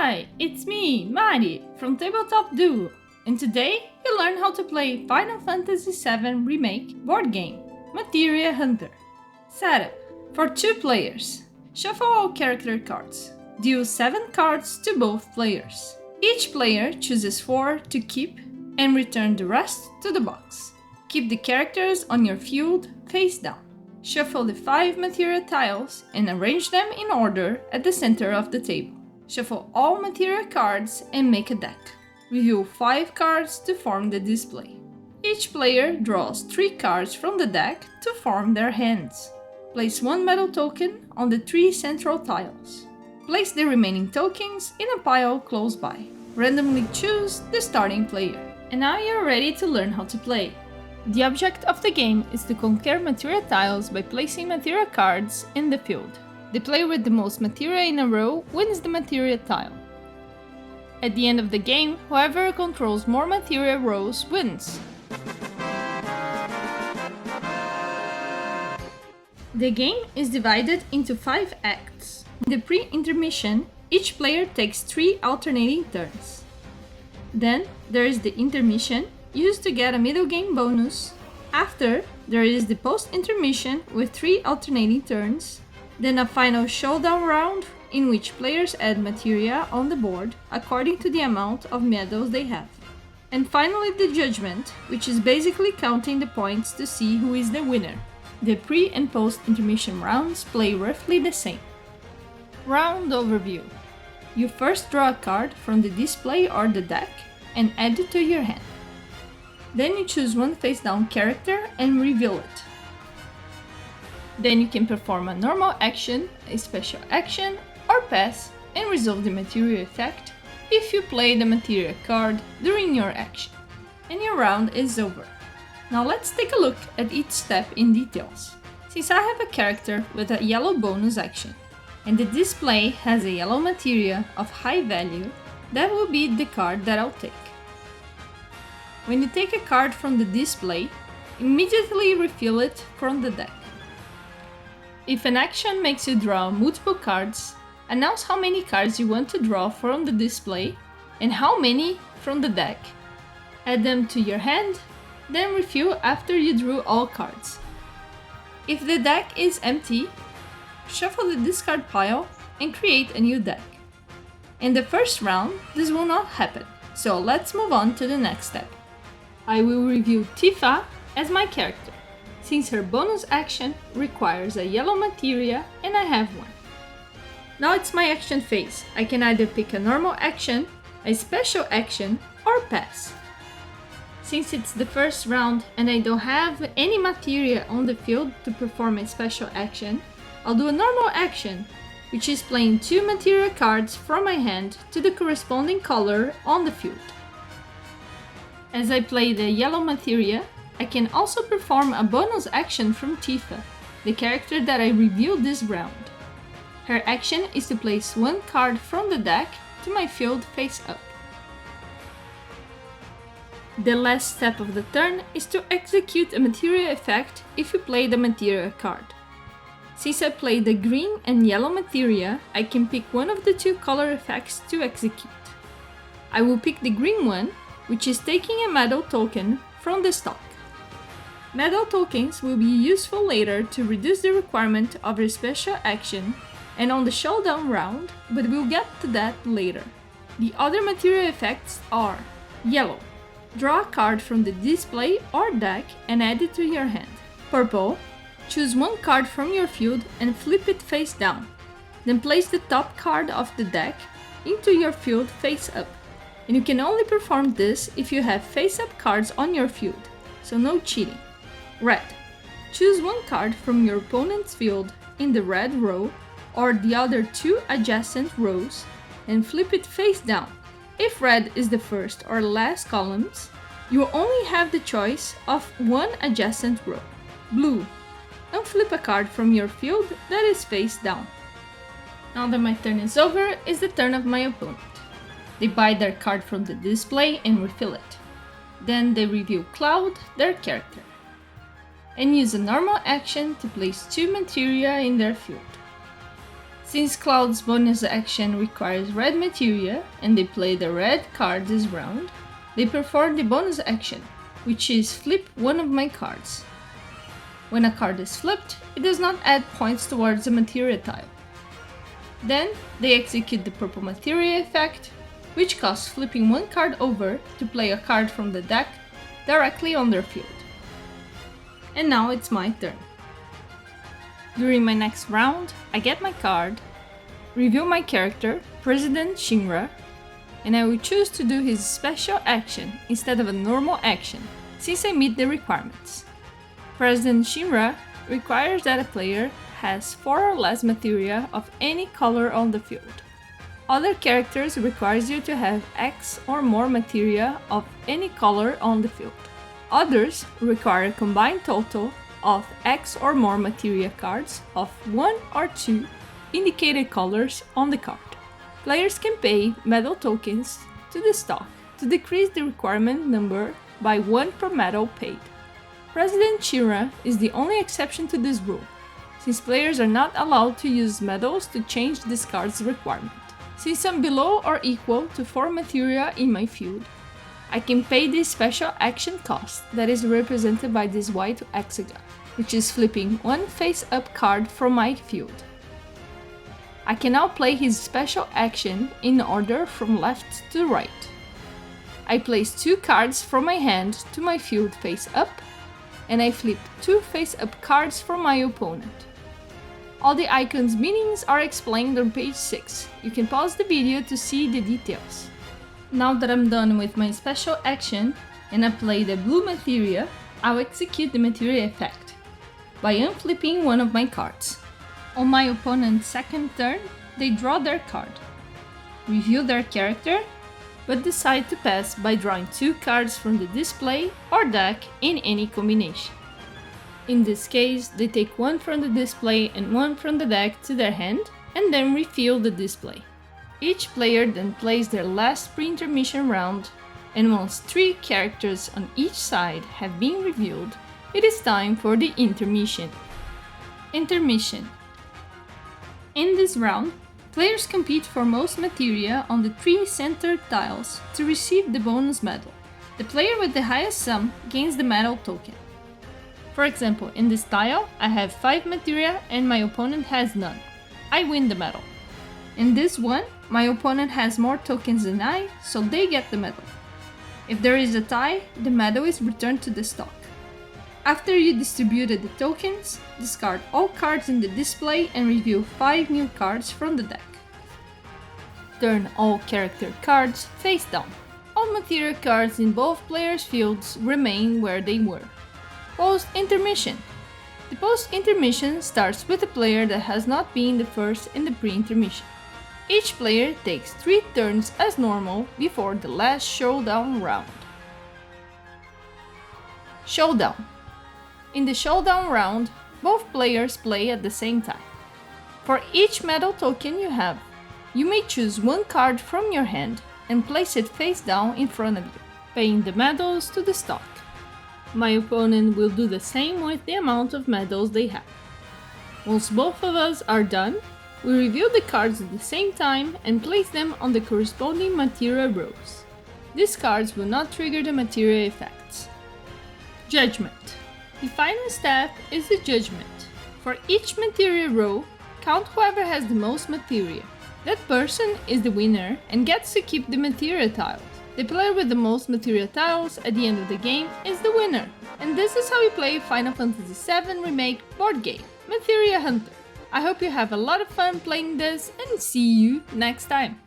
Hi, it's me, Mari, from Tabletop Duo, and today you'll learn how to play Final Fantasy VII Remake board game, Materia Hunter. Setup: for 2 players. Shuffle all character cards. Deal 7 cards to both players. Each player chooses 4 to keep and return the rest to the box. Keep the characters on your field face down. Shuffle the 5 materia tiles and arrange them in order at the center of the table. Shuffle all materia cards and make a deck. Reveal 5 cards to form the display. Each player draws 3 cards from the deck to form their hands. Place 1 metal token on the 3 central tiles. Place the remaining tokens in a pile close by. Randomly choose the starting player. And now you're ready to learn how to play. The object of the game is to conquer materia tiles by placing materia cards in the field. The player with the most materia in a row wins the materia tile. At the end of the game, whoever controls more materia rows wins. The game is divided into 5 acts. In the pre-intermission, each player takes 3 alternating turns. Then there is the intermission, used to get a middle game bonus. After, there is the post-intermission with 3 alternating turns. Then a final showdown round in which players add materia on the board according to the amount of medals they have. And finally the judgment, which is basically counting the points to see who is the winner. The pre- and post-intermission rounds play roughly the same. Round overview. You first draw a card from the display or the deck and add it to your hand. Then you choose one face-down character and reveal it. Then you can perform a normal action, a special action, or pass and resolve the materia effect if you play the materia card during your action. And your round is over. Now let's take a look at each step in details. Since I have a character with a yellow bonus action, and the display has a yellow materia of high value, that will be the card that I'll take. When you take a card from the display, immediately refill it from the deck. If an action makes you draw multiple cards, announce how many cards you want to draw from the display and how many from the deck. Add them to your hand, then refill after you drew all cards. If the deck is empty, shuffle the discard pile and create a new deck. In the first round, this will not happen, so let's move on to the next step. I will review Tifa as my character, since her bonus action requires a yellow materia and I have one. Now it's my action phase. I can either pick a normal action, a special action, or pass. Since it's the first round and I don't have any materia on the field to perform a special action, I'll do a normal action, which is playing 2 materia cards from my hand to the corresponding color on the field. As I play the yellow materia, I can also perform a bonus action from Tifa, the character that I revealed this round. Her action is to place 1 card from the deck to my field face up. The last step of the turn is to execute a materia effect if you play the materia card. Since I played the green and yellow materia, I can pick one of the 2 color effects to execute. I will pick the green one, which is taking a medal token from the stock. Medal tokens will be useful later to reduce the requirement of a special action and on the showdown round, but we'll get to that later. The other materia effects are: yellow, draw a card from the display or deck and add it to your hand. Purple, choose 1 card from your field and flip it face down. Then place the top card of the deck into your field face up. And you can only perform this if you have face-up cards on your field, so no cheating. Red, choose 1 card from your opponent's field in the red row or the other 2 adjacent rows and flip it face down. If red is the first or last columns, you will only have the choice of 1 adjacent row. Blue, unflip a card from your field that is face down. Now that my turn is over, is the turn of my opponent. They buy their card from the display and refill it. Then they reveal Cloud, their character, and use a normal action to place 2 materia in their field. Since Cloud's bonus action requires red materia and they play the red card this round, they perform the bonus action, which is flip one of my cards. When a card is flipped, it does not add points towards the materia tile. Then they execute the purple materia effect, which costs flipping one card over to play a card from the deck directly on their field. And now it's my turn. During my next round, I get my card, reveal my character, President Shinra, and I will choose to do his special action instead of a normal action, since I meet the requirements. President Shinra requires that a player has 4 or less materia of any color on the field. Other characters requires you to have X or more materia of any color on the field. Others require a combined total of X or more materia cards of 1 or 2 indicated colors on the card. Players can pay medal tokens to the stock to decrease the requirement number by 1 per medal paid. President Shinra is the only exception to this rule, since players are not allowed to use medals to change this card's requirement. Since I'm below or equal to 4 materia in my field, I can pay this special action cost that is represented by this white hexagon, which is flipping one face-up card from my field. I can now play his special action in order from left to right. I place 2 cards from my hand to my field face-up, and I flip 2 face-up cards from my opponent. All the icons' meanings are explained on page 6. You can pause the video to see the details. Now that I'm done with my special action and I play the blue materia, I'll execute the materia effect by unflipping one of my cards. On my opponent's second turn, they draw their card, reveal their character, but decide to pass by drawing 2 cards from the display or deck in any combination. In this case, they take 1 from the display and 1 from the deck to their hand and then refill the display. Each player then plays their last pre-intermission round, and once 3 characters on each side have been revealed, it is time for the intermission. Intermission. In this round, players compete for most materia on the 3 centered tiles to receive the bonus medal. The player with the highest sum gains the medal token. For example, in this tile, I have 5 materia and my opponent has none. I win the medal. In this one, my opponent has more tokens than I, so they get the medal. If there is a tie, the medal is returned to the stock. After you distributed the tokens, discard all cards in the display and reveal 5 new cards from the deck. Turn all character cards face down. All materia cards in both players' fields remain where they were. Post-intermission. The post-intermission starts with a player that has not been the first in the pre-intermission. Each player takes 3 turns as normal before the last showdown round. Showdown. In the showdown round, both players play at the same time. For each medal token you have, you may choose 1 card from your hand and place it face down in front of you, paying the medals to the stock. My opponent will do the same with the amount of medals they have. Once both of us are done, we reveal the cards at the same time and place them on the corresponding materia rows. These cards will not trigger the materia effects. Judgment. The final step is the judgment. For each materia row, count whoever has the most materia. That person is the winner and gets to keep the materia tiles. The player with the most materia tiles at the end of the game is the winner. And this is how we play Final Fantasy VII Remake board game, Materia Hunter. I hope you have a lot of fun playing this and see you next time.